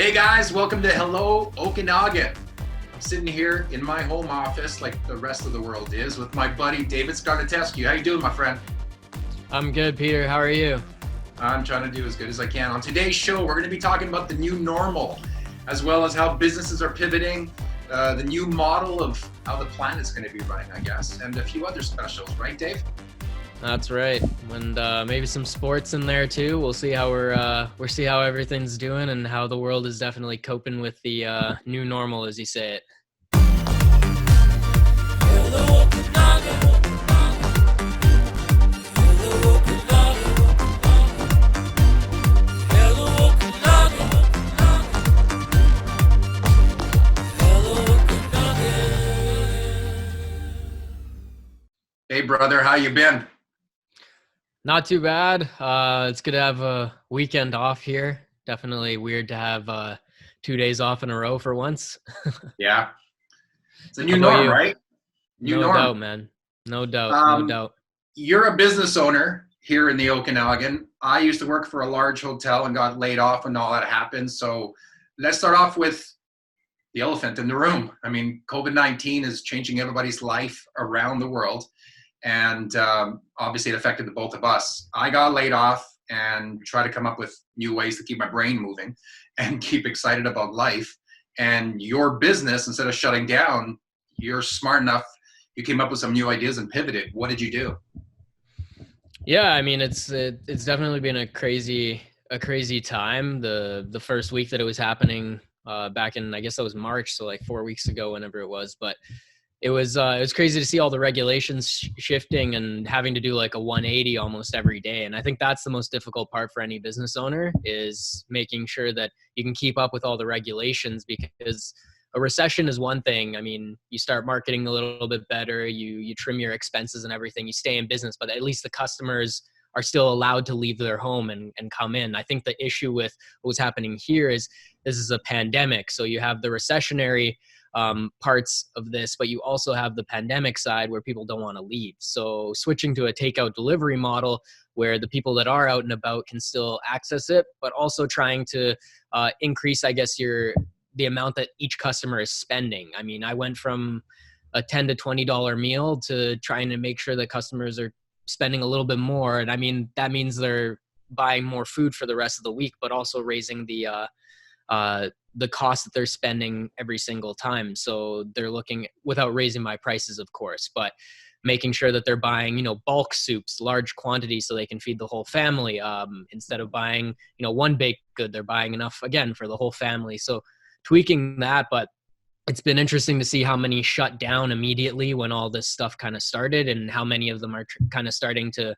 Hey guys, welcome to Hello Okanagan. I'm sitting here in my home office like the rest of the world is with my buddy David Scarlatescu. How you doing, my friend? I'm good, Peter. How are you? I'm trying to do as good as I can. On today's show, we're going to be talking about the new normal, as well as how businesses are pivoting, the new model of how the planet's going to be running, I guess, and a few other specials, right, Dave? That's right, and maybe some sports in there too. We'll see how we'll see how everything's doing and how the world is definitely coping with the new normal, as you say it. Hello, Okanagan. Hello, Okanagan. Hello, Okanagan. Hello, Okanagan. Hey, brother, how you been? Not too bad. It's good to have a weekend off here. Definitely weird to have 2 days off in a row for once. Yeah. It's a new norm, you? right? New No norm. doubt, man. No doubt. No doubt. You're a business owner here in the Okanagan. I used to work for a large hotel and got laid off when all that happened. So let's start off with the elephant in the room. I mean, COVID-19 is changing everybody's life around the world. And obviously it affected the both of us. I got laid off and try to come up with new ways to keep my brain moving and keep excited about life. And your business, instead of shutting down, you're smart enough. You came up with some new ideas and pivoted. What did you do? Yeah, I mean, it's definitely been a crazy time. The first week that it was happening back in, I guess that was March, so like 4 weeks ago, whenever it was. But it was crazy to see all the regulations shifting and having to do like a 180 almost every day. And I think that's the most difficult part for any business owner, is making sure that you can keep up with all the regulations, because a recession is one thing. I mean, you start marketing a little bit better, you trim your expenses and everything, you stay in business, but at least the customers are still allowed to leave their home and come in. I think the issue with what's happening here is this is a pandemic. So you have the recessionary parts of this, but you also have the pandemic side where people don't want to leave. So switching to a takeout delivery model where the people that are out and about can still access it, but also trying to increase, I guess, the amount that each customer is spending. I mean, I went from a $10 to $20 meal to trying to make sure that customers are spending a little bit more. And I mean, that means they're buying more food for the rest of the week, but also raising the cost that they're spending every single time. So they're looking, without raising my prices, of course, but making sure that they're buying, bulk soups, large quantities, so they can feed the whole family. Instead of buying, one baked good, they're buying enough again for the whole family. So tweaking that, but it's been interesting to see how many shut down immediately when all this stuff kind of started, and how many of them are kind of starting to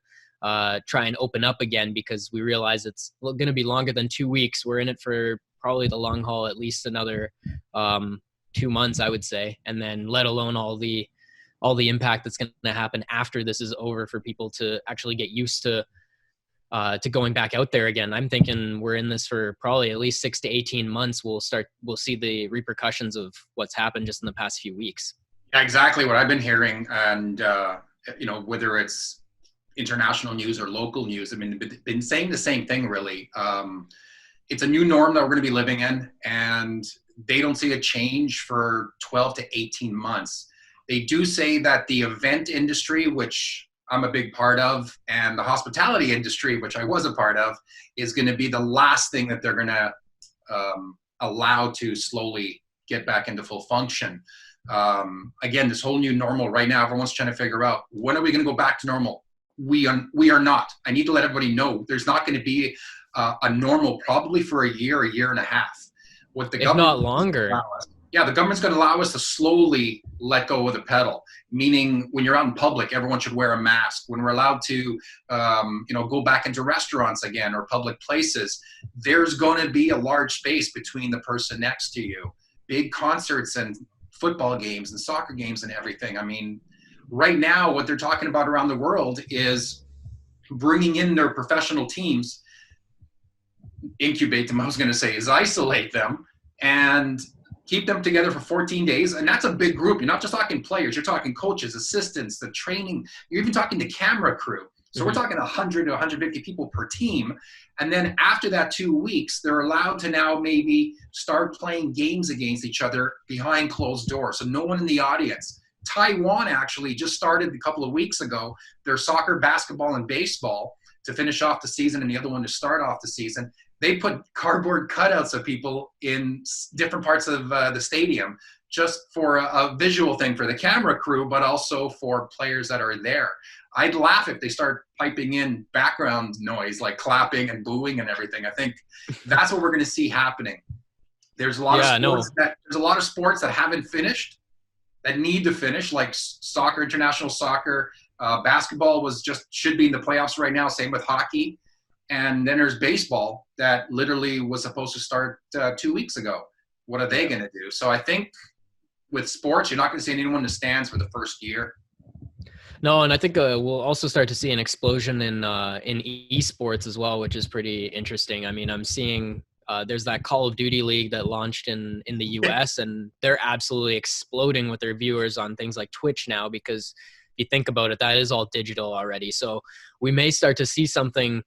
try and open up again, because we realize it's going to be longer than 2 weeks. We're in it for probably the long haul, at least another 2 months, I would say. And then let alone all the impact that's going to happen after this is over, for people to actually get used to going back out there again. I'm thinking we're in this for probably at least 6 to 18 months. We'll see the repercussions of what's happened just in the past few weeks. Yeah, exactly what I've been hearing. And, whether it's international news or local news, I mean, been saying the same thing, really. It's a new norm that we're going to be living in, and they don't see a change for 12 to 18 months. They do say that the event industry, which I'm a big part of, and the hospitality industry, which I was a part of, is going to be the last thing that they're going to allow to slowly get back into full function. Again, this whole new normal right now, everyone's trying to figure out, when are we going to go back to normal? We are not. I need to let everybody know there's not going to be a normal probably for a year and a half. What the if not longer. Yeah, the government's going to allow us to slowly let go of the pedal, meaning when you're out in public, everyone should wear a mask. When we're allowed to, go back into restaurants again or public places, there's going to be a large space between the person next to you. Big concerts and football games and soccer games and everything. I mean, right now, what they're talking about around the world is bringing in their professional teams, incubate them, I was going to say, is isolate them and keep them together for 14 days. And that's a big group. You're not just talking players. You're talking coaches, assistants, the training. You're even talking the camera crew. So we're talking 100 to 150 people per team. And then after that 2 weeks, they're allowed to now maybe start playing games against each other behind closed doors. So no one in the audience. Taiwan actually just started a couple of weeks ago their soccer, basketball, and baseball to finish off the season, and the other one to start off the season. They put cardboard cutouts of people in different parts of the stadium just for a visual thing for the camera crew, but also for players that are there. I'd laugh if they start piping in background noise like clapping and booing and everything. I think that's what we're going to see happening. There's a lot of sports that haven't finished, that need to finish, like soccer, international soccer. Basketball should be in the playoffs right now. Same with hockey. And then there's baseball that literally was supposed to start 2 weeks ago. What are they going to do? So I think with sports, you're not going to see anyone in the stands for the first year. No, and I think we'll also start to see an explosion in esports as well, which is pretty interesting. I mean, I'm seeing there's that Call of Duty league that launched in the US, and they're absolutely exploding with their viewers on things like Twitch now, because if you think about it, that is all digital already. So we may start to see something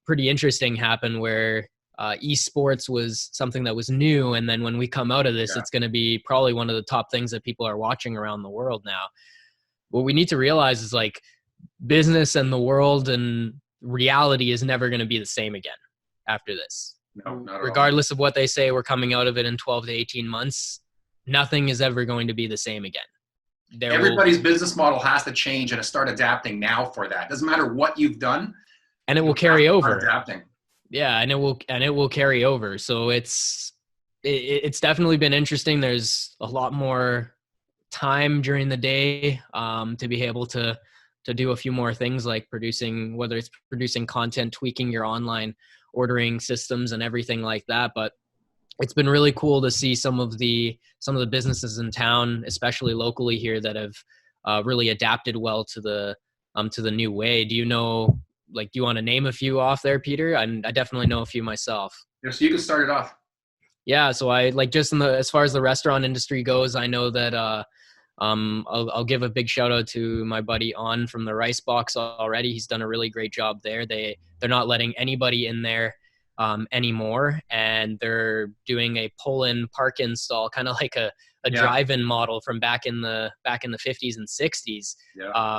pretty interesting happen where esports was something that was new, and then when we come out of this, it's going to be probably one of the top things that people are watching around the world now. What we need to realize is like business and the world and reality is never going to be the same again after this. No, not at regardless of what they say, we're coming out of it in 12 to 18 months. Nothing is ever going to be the same again. Everybody's business model has to change and to start adapting now for that. Doesn't matter what you've done. And it will carry over. Adapting. Yeah, and it will carry over. So it's definitely been interesting. There's a lot more time during the day to be able to do a few more things like whether it's producing content, tweaking your online ordering systems and everything like that. But it's been really cool to see some of the businesses in town, especially locally here, that have really adapted well to the new way. Do you know, do you want to name a few off there, Peter? I definitely know a few myself. Yes, you can start it off. Yeah, so I just as far as the restaurant industry goes, I know that I'll give a big shout out to my buddy On from the Rice Box already. He's done a really great job there. They're not letting anybody in there anymore, and they're doing a pull-in park install, kind of like a drive-in model from back in the 50s and 60s,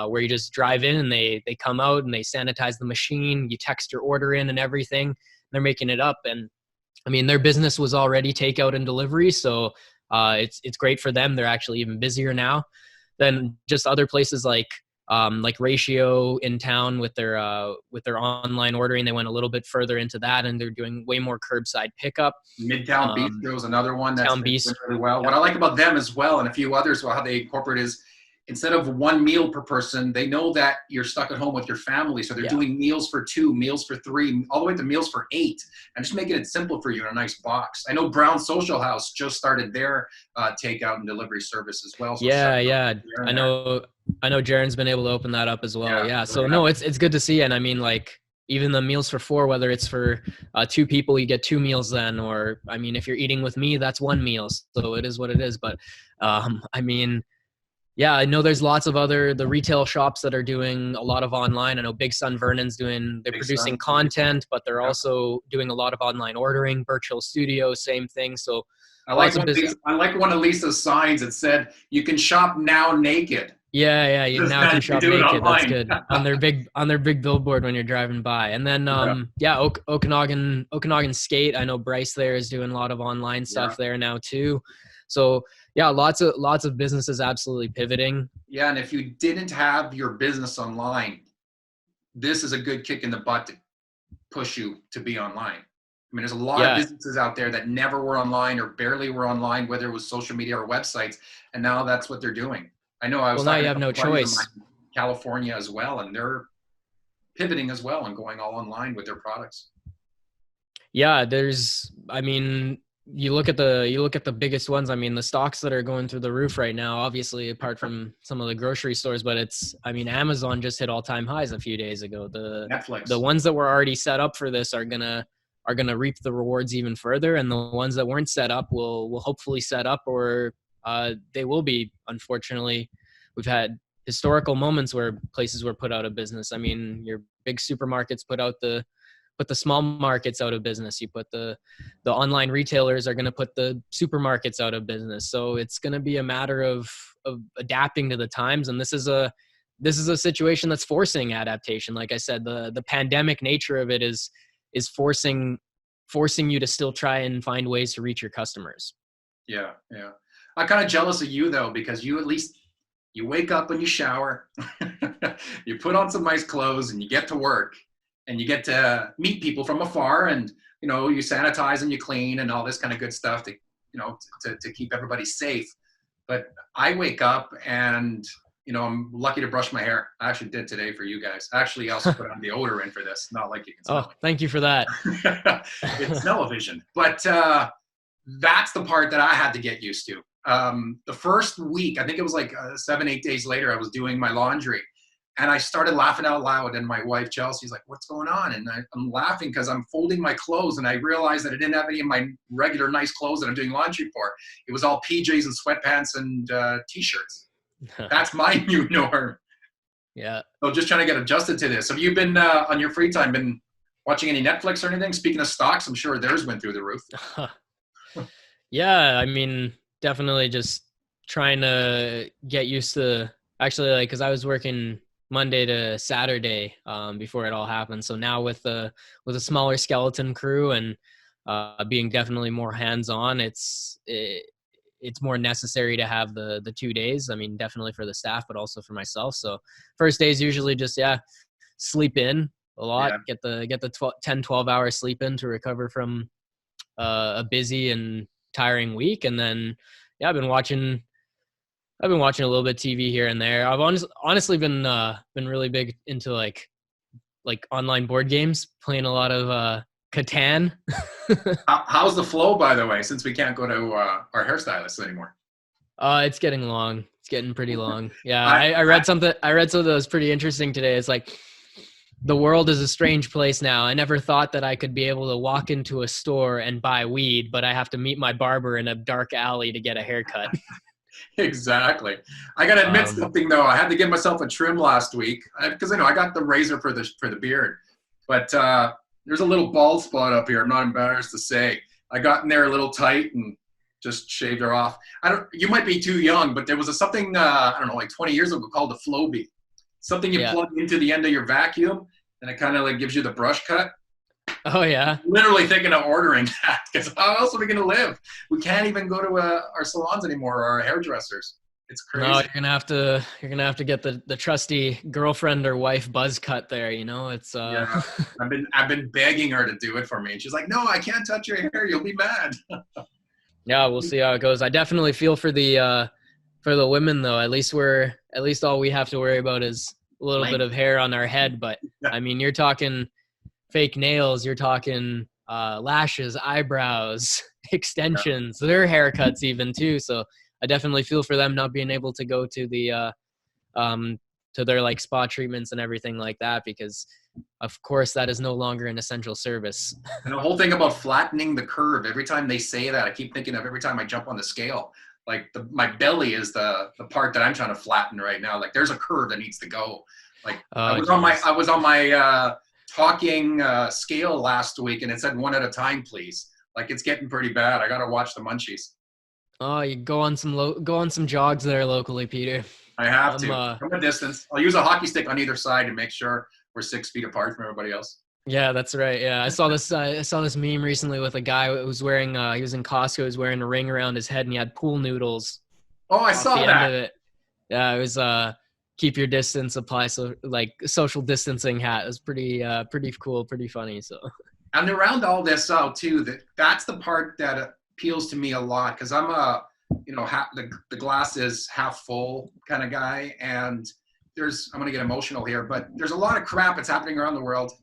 where you just drive in and they come out and they sanitize the machine. You text your order in and everything. They're making it up, and I mean their business was already takeout and delivery, so it's great for them. They're actually even busier now than just other places like Ratio in town with their online ordering. They went a little bit further into that, and they're doing way more curbside pickup. Midtown Bistro is another one that's doing really well. What I like about them as well, and a few others, how they incorporate is, instead of one meal per person, they know that you're stuck at home with your family. So they're doing meals for 2, meals for 3, all the way to meals for 8, and just making it simple for you in a nice box. I know Brown Social House just started their takeout and delivery service as well. So I know Jaren's been able to open that up as well. Yeah. So no, it's good to see. And I mean, even the meals for 4, whether it's for 2 people, you get 2 meals then, or I mean, if you're eating with me, that's 1 meal. So it is what it is. But I mean, yeah, I know there's lots of the retail shops that are doing a lot of online. I know Big Sun Vernon's they're producing content, but they're also doing a lot of online ordering. Birch Hill Studio, same thing. So I like one of Lisa's signs that said, "You can shop now naked." Yeah, you now can shop naked. That's good. on their big billboard when you're driving by. And then Okanagan Skate. I know Bryce there is doing a lot of online stuff there now too. So yeah, lots of businesses absolutely pivoting. Yeah, and if you didn't have your business online, this is a good kick in the butt to push you to be online. I mean, there's a lot of businesses out there that never were online or barely were online, whether it was social media or websites, and now that's what they're doing. I know I was now you have no choice. In California as well, and they're pivoting as well and going all online with their products. Yeah, you look at the biggest ones. I mean, the stocks that are going through the roof right now, obviously apart from some of the grocery stores, but Amazon just hit all-time highs a few days ago. Netflix. The ones that were already set up for this are gonna reap the rewards even further, and the ones that weren't set up will hopefully set up, or they will be. Unfortunately, we've had historical moments where places were put out of business. I mean, your big supermarkets put the small markets out of business. You put the online retailers are going to put the supermarkets out of business. So it's going to be a matter of adapting to the times. And this is a situation that's forcing adaptation. Like I said, the pandemic nature of it is forcing you to still try and find ways to reach your customers. Yeah, yeah. I'm kind of jealous of you though, because you at least you wake up and you shower, you put on some nice clothes, and you get to work, and you get to meet people from afar, and you know you sanitize and you clean and all this kind of good stuff to to keep everybody safe. But I wake up and I'm lucky to brush my hair. I actually did today for you guys. Actually, I also put on deodorant for this. Not like you can smell Oh, thank you for that. It's smell-o-vision. But that's the part that I had to get used to. The first week, I think it was like 7-8 days later, I was doing my laundry, and I started laughing out loud. And my wife Chelsea's like, "What's going on?" And I'm laughing because I'm folding my clothes, and I realized that I didn't have any of my regular nice clothes that I'm doing laundry for. It was all PJs and sweatpants and t-shirts. That's my new norm. Yeah. So just trying to get adjusted to this. Have you been on your free time been watching any Netflix or anything? Speaking of stocks, I'm sure theirs went through the roof. Yeah, I mean, definitely just trying to get used to actually, like, because I was working Monday to Saturday before it all happened. So now with a smaller skeleton crew and being definitely more hands-on, it's more necessary to have the 2 days. I mean, definitely for the staff, but also for myself. So first day is usually just sleep in a lot, Yeah. get the 10-12 hours sleep in to recover from a busy and tiring week. And then I've been watching a little bit of TV here and there. I've honestly been really big into like online board games, playing a lot of Catan. How's the flow, by the way, since we can't go to our hairstylist anymore? It's getting long. It's getting pretty long. Yeah, I, I read something. I read something that was pretty interesting today. It's like the world is a strange place now. I never thought that I could be able to walk into a store and buy weed, but I have to meet my barber in a dark alley to get a haircut. exactly. I got to admit something though. I had to give myself a trim last week because I got the razor for the beard, but there's a little bald spot up here. I'm not embarrassed to say. I got in there a little tight and just shaved her off. You might be too young, but there was something I don't know, like 20 years ago called the Flowbee. Something you plug into the end of your vacuum, and it kind of like gives you the brush cut. Oh yeah. Literally thinking of ordering that because how else are we going to live? We can't even go to our salons anymore or our hairdressers. It's crazy. No, you're gonna have to get the trusty girlfriend or wife buzz cut there. It's Yeah. I've been begging her to do it for me, and she's like, "No, I can't touch your hair. You'll be mad." Yeah, we'll see how it goes. I definitely feel for the women though. At least all we have to worry about is a little bit of hair on our head. But I mean, you're talking fake nails, you're talking lashes, eyebrows, extensions, their haircuts even too. So I definitely feel for them not being able to go to the to their like spa treatments and everything like that, because of course that is no longer an essential service. And the whole thing about flattening the curve, every time they say that, I keep thinking of every time I jump on the scale. Like my belly is the part that I'm trying to flatten right now. Like there's a curve that needs to go. Like I was on my talking scale last week, and it said 1 at a time, please. Like it's getting pretty bad. I got to watch the munchies. Oh, you go on some jogs there locally, Peter. I have to from a distance. I'll use a hockey stick on either side to make sure we're 6 feet apart from everybody else. Yeah, that's right. Yeah, I saw this meme recently with a guy who was wearing he was in Costco, he was wearing a ring around his head, and he had pool noodles. Oh, I saw that. End of it. Yeah, it was keep your distance, apply social distancing hat. It was pretty cool, pretty funny. So, and around all this out too, that's the part that appeals to me a lot, because I'm a the glass is half full kind of guy, and I'm gonna get emotional here, but there's a lot of crap that's happening around the world,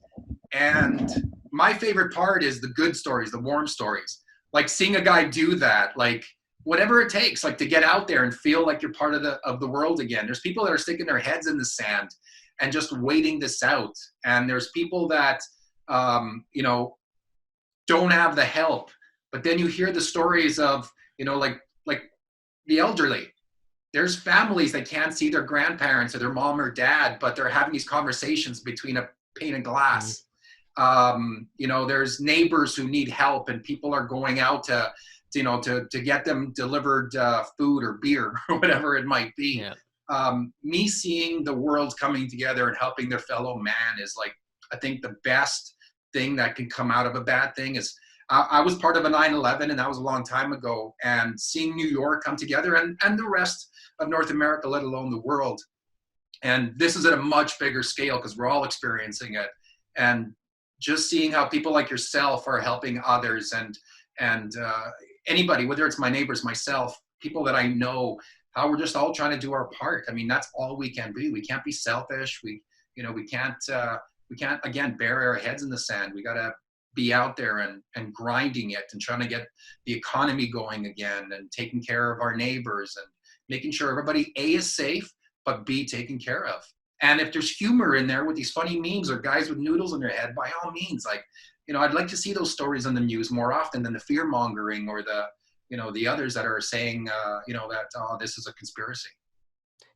and my favorite part is the good stories, the warm stories, like seeing a guy do that, like whatever it takes, like to get out there and feel like you're part of the world again. There's people that are sticking their heads in the sand and just waiting this out, and there's people that don't have the help, but then you hear the stories of like the elderly there's families that can't see their grandparents or their mom or dad, but they're having these conversations between a pane of glass. There's neighbors who need help, and people are going out to get them delivered food or beer or whatever it might be. Yeah. Me seeing the world coming together and helping their fellow man is like, I think the best thing that can come out of a bad thing is, I was part of a 9/11, and that was a long time ago, and seeing New York come together and the rest of North America, let alone the world. And this is at a much bigger scale because we're all experiencing it. And just seeing how people like yourself are helping others, and anybody, whether it's my neighbors, myself, people that I know, how we're just all trying to do our part. I mean, that's all we can be. We can't be selfish. We can't again bury our heads in the sand. We got to be out there and grinding it and trying to get the economy going again, and taking care of our neighbors and making sure everybody A, is safe, but B, taken care of. And if there's humor in there with these funny memes or guys with noodles in their head, by all means, like, I'd like to see those stories on the news more often than the fear mongering or the others that are saying, that, oh, this is a conspiracy.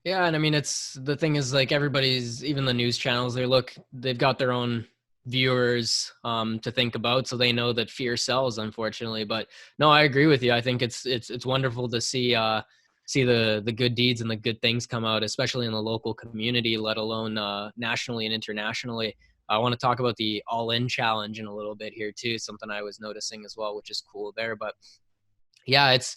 Yeah. And I mean, the thing is, like, everybody's, even the news channels, they've got their own viewers to think about, so they know that fear sells, unfortunately. But no, I agree with you. I think it's wonderful to see the good deeds and the good things come out, especially in the local community, let alone nationally and internationally. I want to talk about the all-in challenge in a little bit here too, something I was noticing as well, which is cool there. But yeah, I just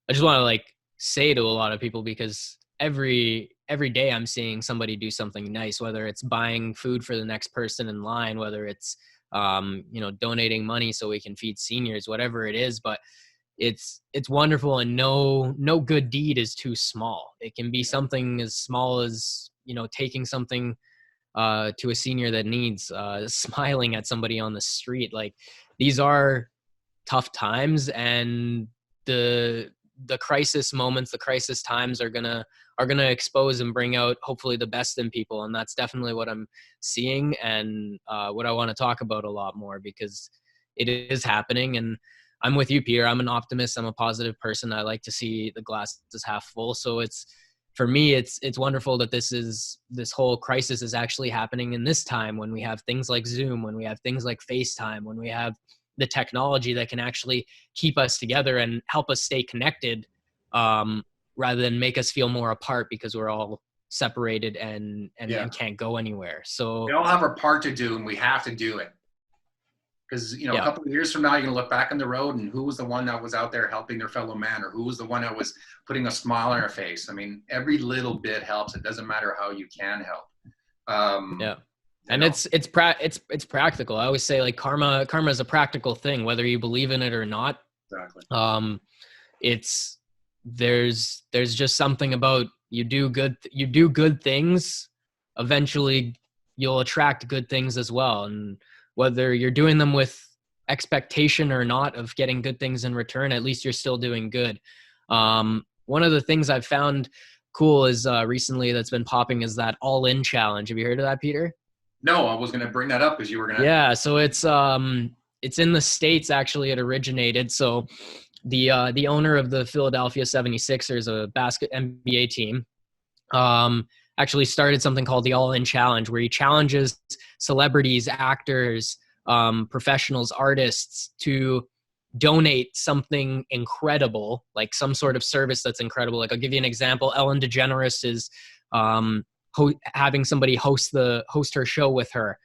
want to, like, say to a lot of people, because every day I'm seeing somebody do something nice, whether it's buying food for the next person in line, whether it's donating money so we can feed seniors, whatever it is. But it's wonderful, and no good deed is too small. It can be something as small as, taking something to a senior that needs, smiling at somebody on the street. Like, these are tough times, and the crisis moments, the crisis times are gonna expose and bring out, hopefully, the best in people. And that's definitely what I'm seeing, and what I want to talk about a lot more, because it is happening. And I'm with you, Peter. I'm an optimist. I'm a positive person. I like to see the glass is half full. So for me, it's wonderful that this whole crisis is actually happening in this time, when we have things like Zoom, when we have things like FaceTime, when we have the technology that can actually keep us together and help us stay connected, rather than make us feel more apart because we're all separated and can't go anywhere. So we all have our part to do, and we have to do it. Because, a couple of years from now, you're going to look back on the road, and who was the one that was out there helping their fellow man, or who was the one that was putting a smile on their face? I mean, every little bit helps. It doesn't matter how you can help. And it's practical. I always say, like, karma is a practical thing, whether you believe in it or not. Exactly. There's just something about, you do good things, eventually you'll attract good things as well. And whether you're doing them with expectation or not of getting good things in return, at least you're still doing good. One of the things I've found cool is recently that's been popping is that all-in challenge. Have you heard of that, Peter? No, I was going to bring that up because you were going to. Yeah, so it's in the States, actually. It originated. So the owner of the Philadelphia 76ers, a NBA team, actually started something called the All-In Challenge, where he challenges celebrities, actors, professionals, artists to donate something incredible, like some sort of service that's incredible. Like, I'll give you an example. Ellen DeGeneres is having somebody host her show with her.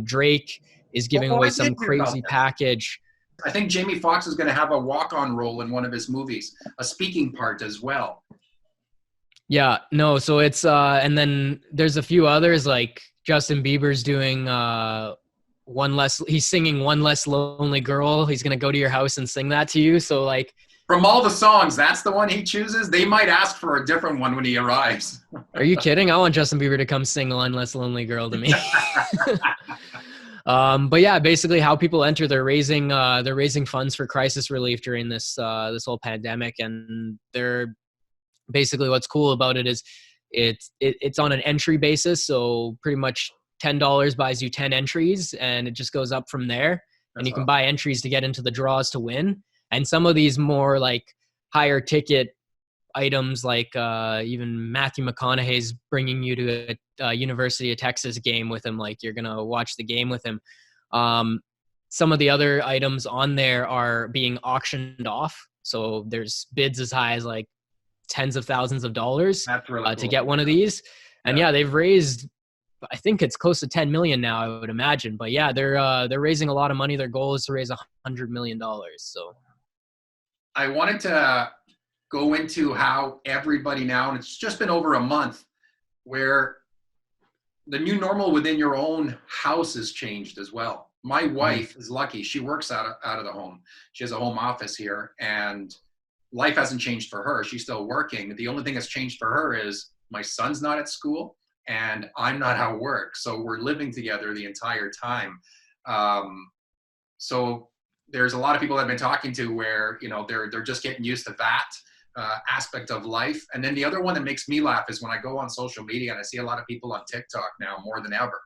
Drake is giving away some crazy package. I think Jamie Foxx is going to have a walk-on role in one of his movies, a speaking part as well. Yeah, no, so it's and then there's a few others, like Justin Bieber's doing he's singing One Less Lonely Girl. He's going to go to your house and sing that to you. So, like, from all the songs, that's the one he chooses. They might ask for a different one when he arrives. Are you kidding? I want Justin Bieber to come sing One Less Lonely Girl to me. But yeah, basically how people enter, they're raising funds for crisis relief during this whole pandemic. And they're basically, what's cool about it is it's on an entry basis. So pretty much $10 buys you 10 entries, and it just goes up from there. And you can buy entries to get into the draws to win. And some of these more like higher ticket items like even Matthew McConaughey's bringing you to a University of Texas game with him, like you're gonna watch the game with him. Some of the other items on there are being auctioned off, so there's bids as high as like tens of thousands of dollars That's really cool. to get one of these. And yeah, they've raised, I think it's close to 10 million now, I would imagine. But yeah, they're raising a lot of money. Their goal is to raise $100 million. So I wanted to go into how everybody now, and it's just been over a month, where the new normal within your own house has changed as well. My wife is lucky. She works out of the home. She has a home office here, and life hasn't changed for her. She's still working. The only thing that's changed for her is my son's not at school and I'm not at work. So we're living together the entire time. So there's a lot of people I've been talking to where, you know, they're just getting used to that aspect of life. And then the other one that makes me laugh is when I go on social media and I see a lot of people on TikTok now more than ever.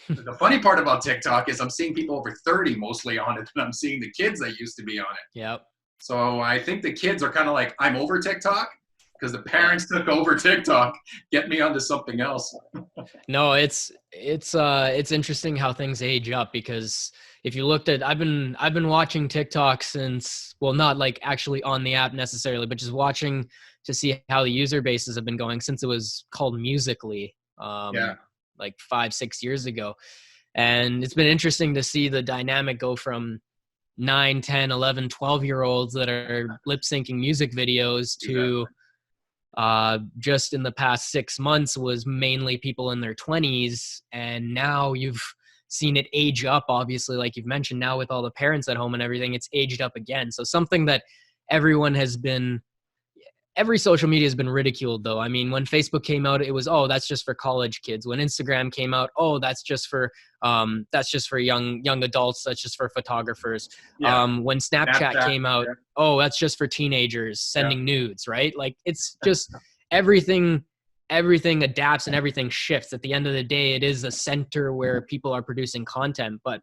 The funny part about TikTok is I'm seeing people over 30 mostly on it, and I'm seeing the kids that used to be on it. Yep. So I think the kids are kind of like, I'm over TikTok, because the parents took over TikTok. Get me onto something else. No, it's interesting how things age up, because if you looked at, I've been watching TikTok since, well, not like actually on the app necessarily, but just watching to see how the user bases have been going since it was called Musical.ly, like 5-6 years ago. And it's been interesting to see the dynamic go from 9, 10, 11, 12-year-olds that are lip syncing music videos to just in the past 6 months was mainly people in their 20s. And now you've seen it age up, obviously, like you've mentioned, now with all the parents at home and everything, it's aged up again. So something that every social media has been ridiculed, though. I mean, when Facebook came out, it was, oh, that's just for college kids. When Instagram came out, oh, that's just for young adults. That's just for photographers. When Snapchat came out, oh, that's just for teenagers sending nudes, right? Like, it's just everything adapts and everything shifts. At the end of the day, it is a center where people are producing content. But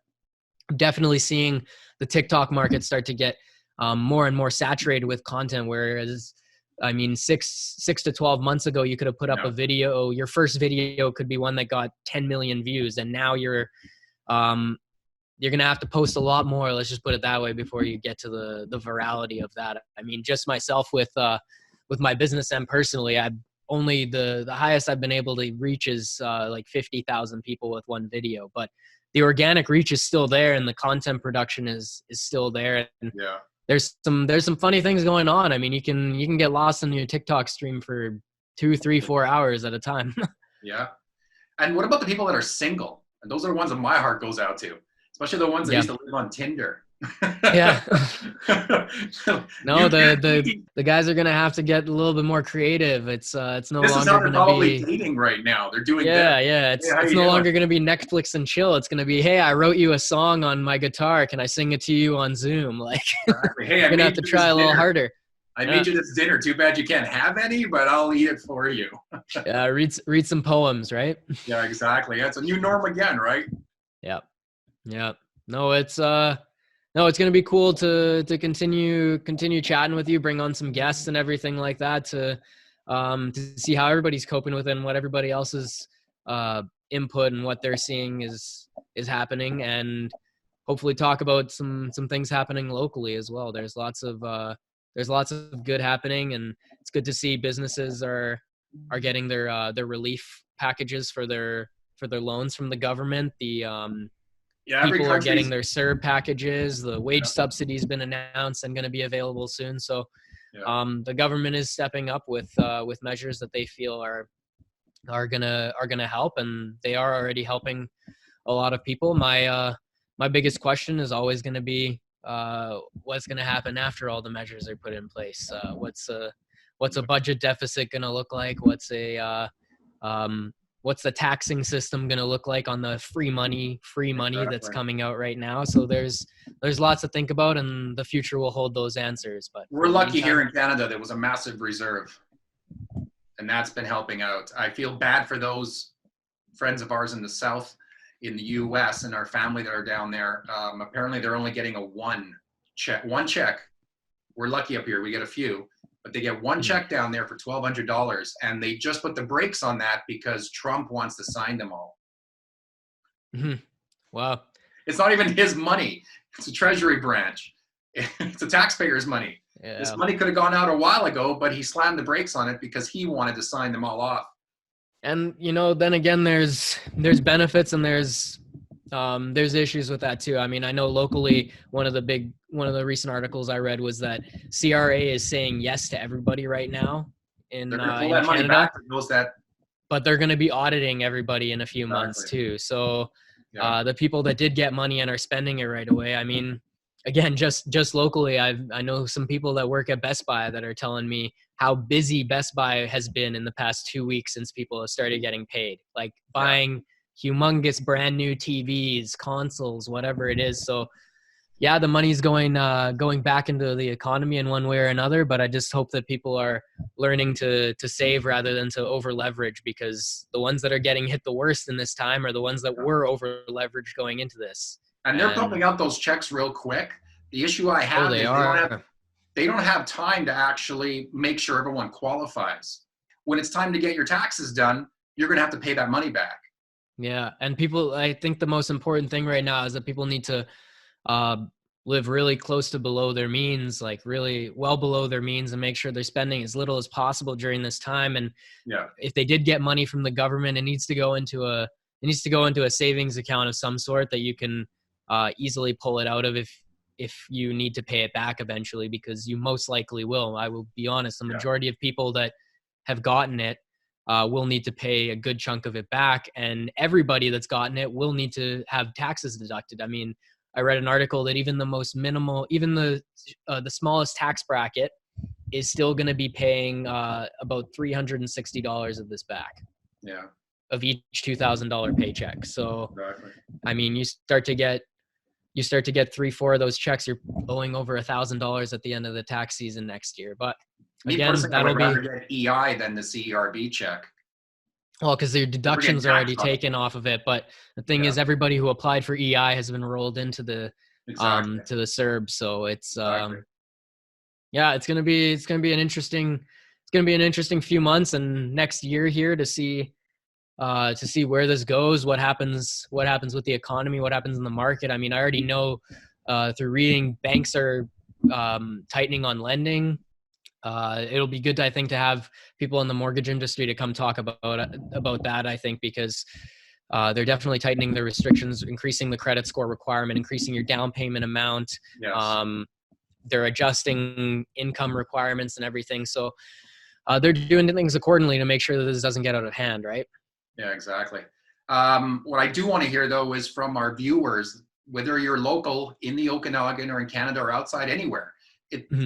I'm definitely seeing the TikTok market start to get more and more saturated with content, whereas, I mean, 6 to 12 months ago, you could have put up a video. Your first video could be one that got 10 million views. And now you're going to have to post a lot more. Let's just put it that way before you get to the virality of that. I mean, just myself with my business and personally, I've only the highest I've been able to reach is like 50,000 people with one video, but the organic reach is still there and the content production is still there. And there's some funny things going on. I mean, you can get lost in your TikTok stream for 2, 3, 4 hours at a time. Yeah. And what about the people that are single? And those are the ones that my heart goes out to, especially the ones that used to live on Tinder. Yeah. No, the guys are gonna have to get a little bit more creative. It's no this longer is how they're gonna probably be dating right now. They're doing it's no longer gonna be Netflix and chill. It's gonna be, hey, I wrote you a song on my guitar. Can I sing it to you on Zoom? Like, hey, you're gonna have to try a little harder. I made you this dinner. Too bad you can't have any, but I'll eat it for you. Read some poems, right? Yeah, exactly. It's a new norm again, right? Yeah. No, it's going to be cool to continue chatting with you, bring on some guests and everything like that to see how everybody's coping with it and what everybody else's input and what they're seeing is happening, and hopefully talk about some things happening locally as well. There's lots of good happening, and it's good to see businesses are getting their relief packages for their loans from the government. People are getting their CERB packages. The wage subsidy has been announced and going to be available soon. So the government is stepping up with measures that they feel are gonna help, and they are already helping a lot of people. My biggest question is always going to be what's going to happen after all the measures are put in place. What's a budget deficit going to look like? What's the taxing system going to look like on the free money that's coming out right now? So there's lots to think about, and the future will hold those answers. But we're lucky here in Canada, there was a massive reserve, and that's been helping out. I feel bad for those friends of ours in the South, in the US, and our family that are down there. Apparently they're only getting one check. We're lucky up here. We get a few, but they get one check down there for $1,200, and they just put the brakes on that because Trump wants to sign them all. Wow. It's not even his money. It's a Treasury branch. It's the taxpayers' money. Yeah. This money could have gone out a while ago, but he slammed the brakes on it because he wanted to sign them all off. And, you know, then again, there's benefits and there's issues with that too. I mean, I know locally, one of the recent articles I read was that CRA is saying yes to everybody right now in They're going to pull that Canada, money back for those that. but they're going to be auditing everybody in a few months too. So the people that did get money and are spending it right away, I mean, again, just locally, I know some people that work at Best Buy that are telling me how busy Best Buy has been in the past 2 weeks since people have started getting paid, like buying humongous brand new TVs, consoles, whatever it is. So yeah, the money's going back into the economy in one way or another, but I just hope that people are learning to save rather than to over leverage, because the ones that are getting hit the worst in this time are the ones that were over leveraged going into this. And they're pumping out those checks real quick. The issue I have is they don't have time to actually make sure everyone qualifies. When it's time to get your taxes done, you're going to have to pay that money back. Yeah. And people, I think the most important thing right now is that people need to live really close to below their means, like really well below their means, and make sure they're spending as little as possible during this time. And if they did get money from the government, it needs to go into a savings account of some sort that you can easily pull it out of if you need to pay it back eventually, because you most likely will. I will be honest, the majority of people that have gotten it will need to pay a good chunk of it back, and everybody that's gotten it will need to have taxes deducted. I mean, I read an article that even the most minimal, even the smallest tax bracket is still going to be paying about $360 of this back. Yeah. Of each $2,000 paycheck. So, I mean, you start to get 3-4 of those checks, you're owing over $1,000 at the end of the tax season next year. But again, that'll be get EI than the CERB check. Well, because your deductions are already taken off of it. But the thing is, everybody who applied for EI has been rolled into the to the CERB. So it's it's gonna be an interesting few months and next year here to see where this goes, what happens with the economy, what happens in the market. I mean, I already know through reading, banks are tightening on lending. It'll be good, I think, to have people in the mortgage industry to come talk about that, I think, because they're definitely tightening the restrictions, increasing the credit score requirement, increasing your down payment amount. They're adjusting income requirements and everything. So they're doing things accordingly to make sure that this doesn't get out of hand, right? Yeah, exactly. What I do want to hear, though, is from our viewers, whether you're local in the Okanagan or in Canada or outside anywhere.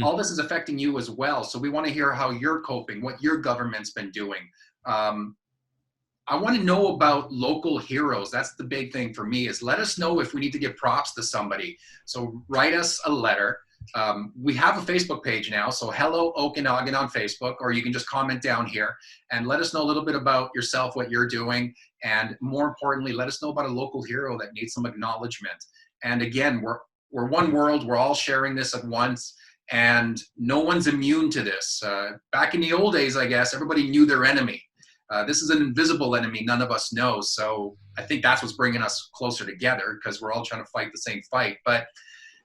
All this is affecting you as well. So we want to hear how you're coping, what your government's been doing. I want to know about local heroes. That's the big thing for me, is let us know if we need to give props to somebody. So write us a letter. We have a Facebook page now, so Hello Okanagan on Facebook, or you can just comment down here and let us know a little bit about yourself, what you're doing, and more importantly, let us know about a local hero that needs some acknowledgement. And again, we're one world. We're all sharing this at once. And no one's immune to this. Back in the old days, I guess, everybody knew their enemy. This is an invisible enemy none of us know. So I think that's what's bringing us closer together, because we're all trying to fight the same fight. But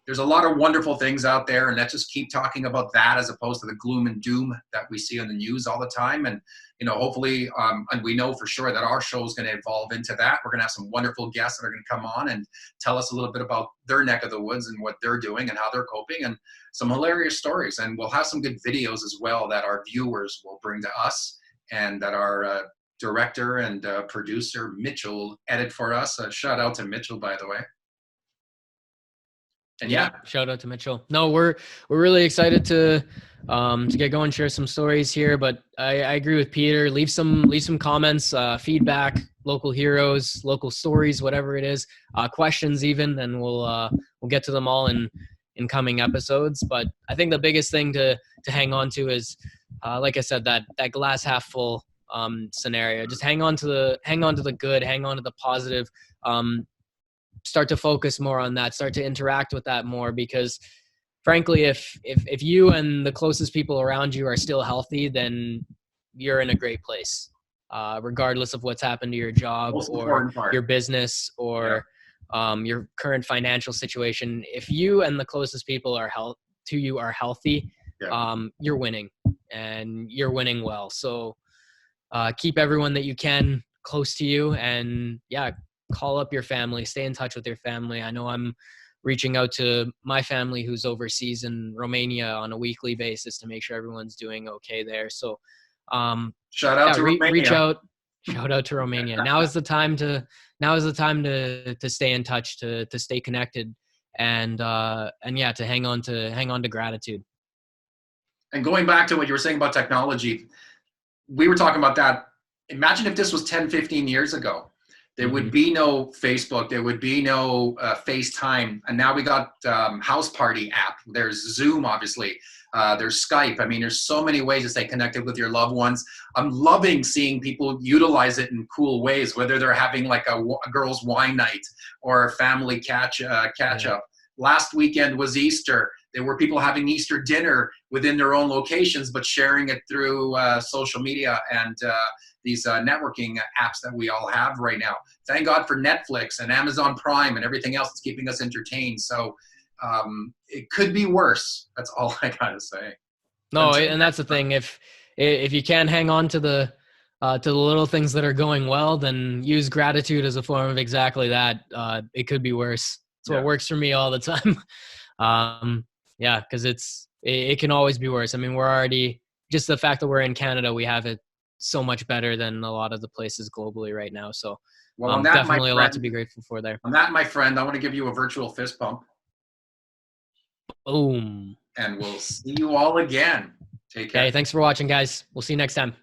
there's a lot of wonderful things out there, and let's just keep talking about that as opposed to the gloom and doom that we see on the news all the time. And, hopefully, and we know for sure that our show is going to evolve into that. We're going to have some wonderful guests that are going to come on and tell us a little bit about their neck of the woods and what they're doing and how they're coping, and some hilarious stories. And we'll have some good videos as well that our viewers will bring to us, and that our director and producer, Mitchell, edit for us. Shout out to Mitchell, by the way. And shout out to Mitchell. No, we're really excited to get going, share some stories here. But I agree with Peter. Leave some comments, feedback, local heroes, local stories, whatever it is, questions even, and we'll get to them all in coming episodes. But I think the biggest thing to hang on to is, like I said, that glass half full scenario. Just hang on to the good, hang on to the positive. Start to focus more on that, start to interact with that more, because frankly, if you and the closest people around you are still healthy, then you're in a great place, regardless of what's happened to your job or your business or your current financial situation. If you and the closest people are healthy, you're winning, and you're winning well. So keep everyone that you can close to you, and call up your family, stay in touch with your family. I know I'm reaching out to my family who's overseas in Romania on a weekly basis to make sure everyone's doing okay there. So shout out to Romania. Reach out. Shout out to Romania. Now is the time to stay in touch, to stay connected, and to hang on to gratitude. And going back to what you were saying about technology, we were talking about that. Imagine if this was 10, 15 years ago. There would be no Facebook. There would be no FaceTime. And now we got House Party app. There's Zoom, obviously. There's Skype. I mean, there's so many ways to stay connected with your loved ones. I'm loving seeing people utilize it in cool ways, whether they're having like a girls' wine night or a family catch up. Last weekend was Easter. There were people having Easter dinner within their own locations, but sharing it through social media and these networking apps that we all have right now. Thank God for Netflix and Amazon Prime and everything else that's keeping us entertained. So it could be worse. That's all I gotta say. No, and that's the thing. If you can hang on to the little things that are going well, then use gratitude as a form of exactly that. It could be worse. It's what works for me all the time. Because it can always be worse. I mean, we're already, just the fact that we're in Canada, we have it so much better than a lot of the places globally right now. So definitely a lot to be grateful for there. On that, my friend, I want to give you a virtual fist pump. Boom. And we'll see you all again. Take care. Okay, thanks for watching, guys. We'll see you next time.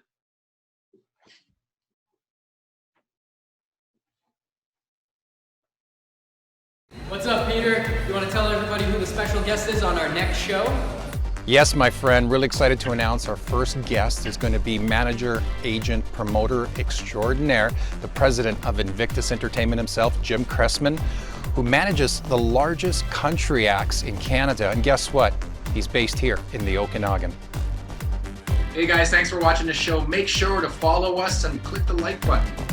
What's up, Peter? You want to tell everybody who the special guest is on our next show? Yes, my friend, really excited to announce our first guest is going to be manager, agent, promoter extraordinaire, the president of Invictus Entertainment himself, Jim Cressman, who manages the largest country acts in Canada. And guess what? He's based here in the Okanagan. Hey guys, thanks for watching the show. Make sure to follow us and click the like button.